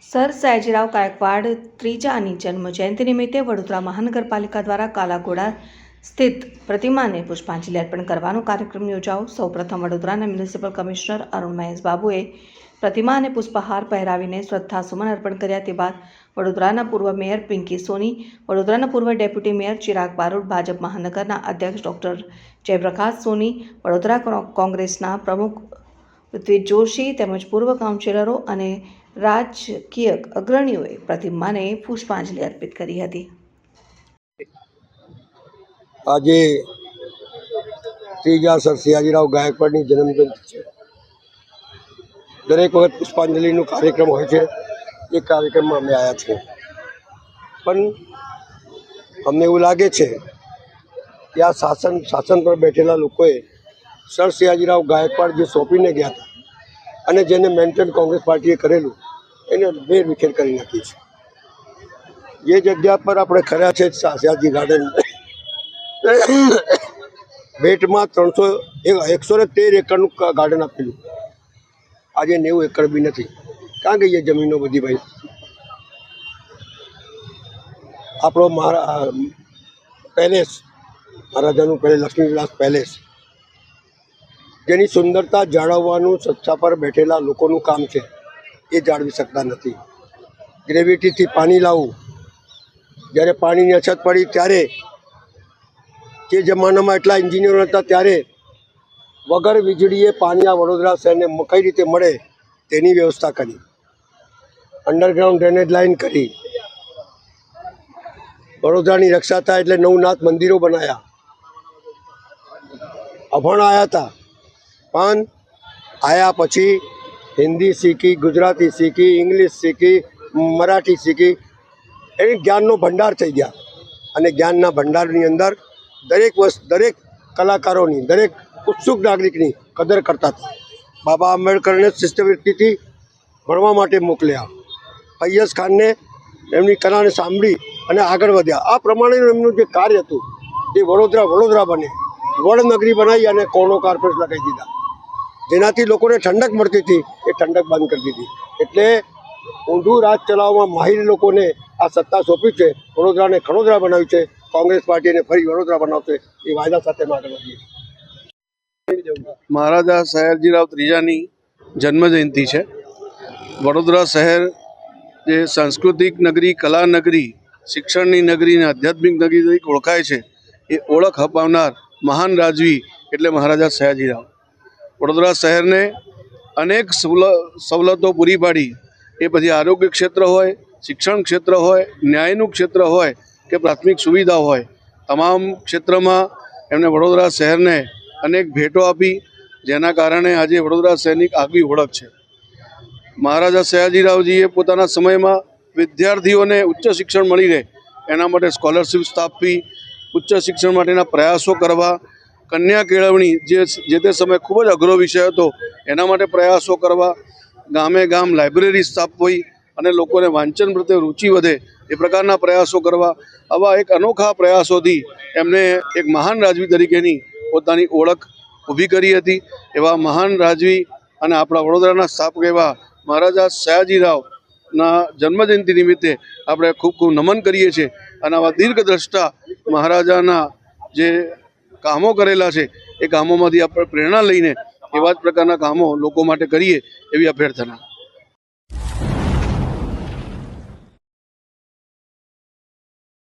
Sir Sayajirao Gaekwad ત્રીજાની જન્મ જયંતિ નિમિત્તે વડોદરા મહાનગરપાલિકા દ્વારા કાલાઘોડા સ્થિત પ્રતિમાને પુષ્પાંજલિ અર્પણ કરવાનો કાર્યક્રમ યોજાયો। સૌપ્રથમ વડોદરાના મ્યુનિસિપલ કમિશનર અરુણ મહેશ બાબુએ પ્રતિમાને પુષ્પહાર પહેરાવીને શ્રદ્ધાસુમન અર્પણ કર્યા। તે બાદ વડોદરાના પૂર્વ મેયર પિંકી સોની, વડોદરાના પૂર્વ ડેપ્યુટી મેયર ચિરાગ બારોટ, ભાજપ મહાનગરના અધ્યક્ષ ડોક્ટર જયપ્રકાશ સોની, વડોદરા કોંગ્રેસના પ્રમુખ ઋત્વિજ જોશી તેમજ પૂર્વ કાઉન્સિલરો અને રાજકીય અગ્રણીઓએ પ્રતિમાને પુષ્પાંજલિ અર્પિત કરી હતી। આજે ત્રીજા સર સયાજીરાવ ગાયકવાડની જન્મજયંતિ છે। દરેક વખત પુષ્પાંજલિનો કાર્યક્રમ હોય છે। એ કાર્યક્રમમાં અમે આવ્યા છીએ, પણ અમને એવું લાગે છે કે આ શાસન પર બેઠેલા લોકોએ સર સયાજીરાવ ગાયકવાડ જે સોંપીને ગયા હતા અને જેને મેન્ટેન કોંગ્રેસ પાર્ટીએ કરેલું એને વેરવિખેર કરી નાખી છે। જે જગ્યા પર આપણે ખર્યા છે સયાજી ગાર્ડન, ભેટમાં 113 એકરનું ગાર્ડન આપેલું, આજે 90 એકર બી નથી। ક્યાં ગઈ એ જમીનો બધી ભાઈ? આપણો પેલેસ, મહારાજાનું પેલેસ, લક્ષ્મી વિલાસ પેલેસ, જેની સુંદરતા જાળવવાનું સત્તા પર બેઠેલા લોકોનું કામ છે, એ જાળવી શકતા નથી। ગ્રેવિટીથી પાણી લાવવું, જ્યારે પાણીની અછત પડી ત્યારે જે જમાનામાં એટલા એન્જિનિયરો હતા ત્યારે વગર વીજળીએ પાણી આ વડોદરા શહેરને કઈ રીતે મળે તેની વ્યવસ્થા કરી, અંડરગ્રાઉન્ડ ડ્રેનેજ લાઇન કરી, વડોદરાની રક્ષા થાય એટલે નવનાથ મંદિરો બનાવ્યા। અભણ આવ્યા હતા, પણ આવ્યા પછી હિન્દી શીખી, ગુજરાતી શીખી, ઇંગ્લિશ શીખી, મરાઠી શીખી, એ જ્ઞાનનો ભંડાર થઈ ગયા। અને જ્ઞાનના ભંડારની અંદર દરેક કલાકારોની, દરેક ઉત્સુક નાગરિકની કદર કરતા હતા। બાબા આંબેડકરને શિષ્યવૃત્તિથી ભણવા માટે મોકલ્યા, ફૈયઝ ખાનને એમની કલાને સાંભળી અને આગળ વધ્યા। આ પ્રમાણેનું એમનું જે કાર્ય હતું એ વડોદરા બને, વડનગરી બનાવી અને કોનો કાર્પેટ લગાવી દીધા, જેનાથી લોકોને ઠંડક મળતી હતી એ ઠંડક બંધ કરી દીધી। એટલે ઊંધું રાજ ચલાવવામાં માહિર લોકોને આ સત્તા સોંપી છે, વડોદરાને ખડોદરા બનાવ્યું છે। કોંગ્રેસ પાર્ટીને ફરી વડોદરા બનાવશે એ વાયદા સાથે આગળ વધીએ। મહારાજા સયાજીરાવ ત્રીજાની જન્મજયંતિ છે। વડોદરા શહેર જે સાંસ્કૃતિક નગરી, કલા નગરી, શિક્ષણની નગરી અને આધ્યાત્મિક નગરી તરીકે ઓળખાય છે, એ ઓળખ અપાવનાર મહાન રાજવી એટલે મહારાજા સયાજીરાવ। વડોદરા શહેરને અનેક સવલતો પૂરી પાડી, એ પછી આરોગ્ય ક્ષેત્ર હોય, શિક્ષણ ક્ષેત્ર હોય, ન્યાયનું ક્ષેત્ર હોય કે પ્રાથમિક સુવિધાઓ હોય, તમામ ક્ષેત્રમાં એમણે વડોદરા શહેરને અનેક ભેટો આપી, જેના કારણે આજે વડોદરા શહેરની આગવી ઓળખ છે। મહારાજા સયાજીરાવજીએ પોતાના સમયમાં વિદ્યાર્થીઓને ઉચ્ચ શિક્ષણ મળી રહે એના માટે સ્કોલરશિપ સ્થાપવી, ઉચ્ચ શિક્ષણ માટેના પ્રયાસો કરવા, કન્યા કેળવણી જે તે સમયે ખૂબ જ અઘરો વિષય હતો એના માટે પ્રયાસો કરવા, ગામે ગામ લાઇબ્રેરી સ્થાપવી અને લોકોને વાંચન પ્રત્યે રુચિ વધે એ પ્રકારના પ્રયાસો કરવા, આવા એક અનોખા પ્રયાસોથી એમને એક મહાન રાજવી તરીકેની પોતાની ઓળખ ઊભી કરી હતી। એવા મહાન રાજવી અને આપણા વડોદરાના સ્થાપક એવા મહારાજા સયાજીરાવના જન્મજયંતિ નિમિત્તે આપણે ખૂબ ખૂબ નમન કરીએ છીએ અને આવા દીર્ઘદ્રષ્ટા મહારાજાના જે કામો કરેલા છે એ કામોમાંથી આપણે પ્રેરણા લઈને એવા જ પ્રકારના કામો લોકો માટે કરીએ એવી અભ્યર્થના।